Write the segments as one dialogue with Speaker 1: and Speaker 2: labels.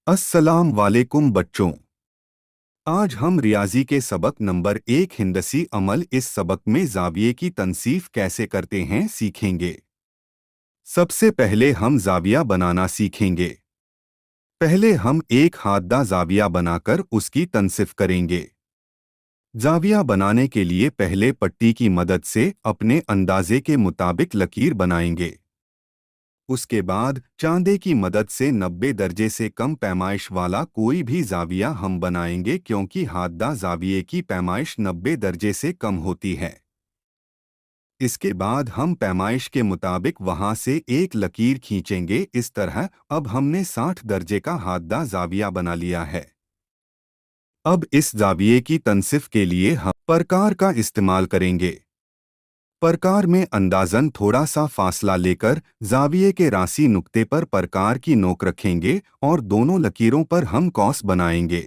Speaker 1: अस्सलाम वालेकुम बच्चों। आज हम रियाजी के सबक नंबर 1 हिंदसी अमल इस सबक में जाविये की तनसीफ कैसे करते हैं सीखेंगे। सबसे पहले हम जाविया बनाना सीखेंगे। पहले हम एक हाददा जाविया बनाकर उसकी तनसीफ करेंगे। जाविया बनाने के लिए पहले पट्टी की मदद से अपने अंदाजे के मुताबिक लकीर बनाएंगे। उसके बाद चांदे की मदद से 90 दर्जे से कम पैमाइश वाला कोई भी जाविया हम बनाएंगे, क्योंकि हाददा जाविये की पैमाइश 90 दर्जे से कम होती है। इसके बाद हम पैमाइश के मुताबिक वहां से एक लकीर खींचेंगे। इस तरह अब हमने 60 दर्जे का हाददा जाविया बना लिया है। अब इस जाविये की तनसीफ के लिए हम परकार का इस्तेमाल करेंगे। परकार में अंदाजन थोड़ा सा फासला लेकर जाविये के रासी नुक्ते पर परकार की नोक रखेंगे और दोनों लकीरों पर हम कौस बनाएंगे।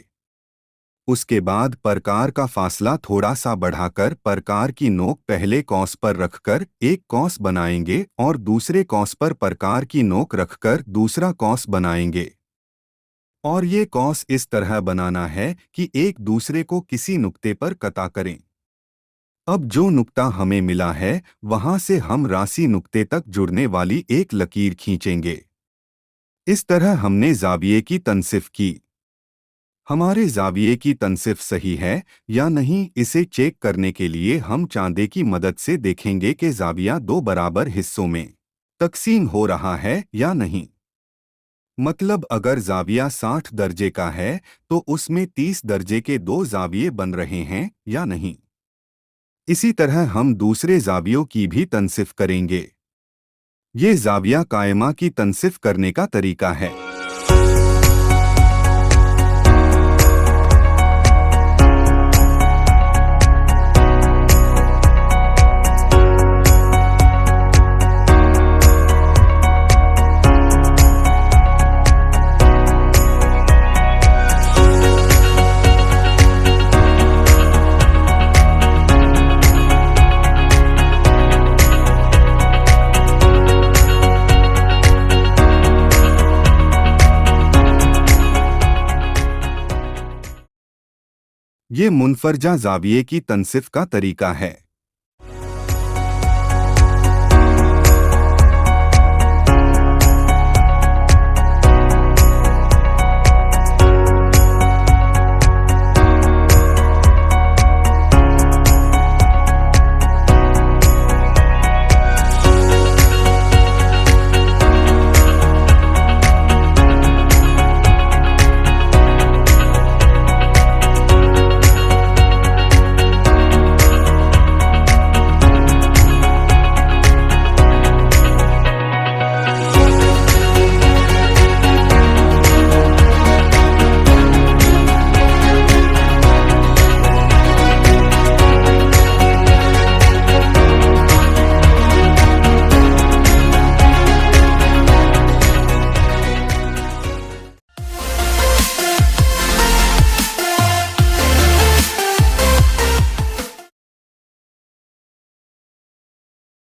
Speaker 1: उसके बाद परकार का फासला थोड़ा सा बढ़ाकर परकार की नोक पहले कौस पर रखकर एक कौस बनाएंगे और दूसरे कौस पर परकार की नोक रखकर दूसरा कौस बनाएंगे। और ये कौस इस तरह बनाना है कि एक दूसरे को किसी नुक्ते पर कता करें। अब जो नुक्ता हमें मिला है वहां से हम रासी नुक्ते तक जुड़ने वाली एक लकीर खींचेंगे। इस तरह हमने जाविये की तनसीफ की। हमारे जाविये की तनसीफ सही है या नहीं, इसे चेक करने के लिए हम चांदे की मदद से देखेंगे कि जाविया दो बराबर हिस्सों में तकसीम हो रहा है या नहीं। मतलब अगर जाविया 60 दर्जे का है तो उसमें 30 दर्जे के दो जाविये बन रहे हैं या नहीं। इसी तरह हम दूसरे जावियों की भी तनसीफ करेंगे। ये जाविया कायमा की तनसीफ करने का तरीका है। ये मुनफरजा जाविये की तनसीफ का तरीका है।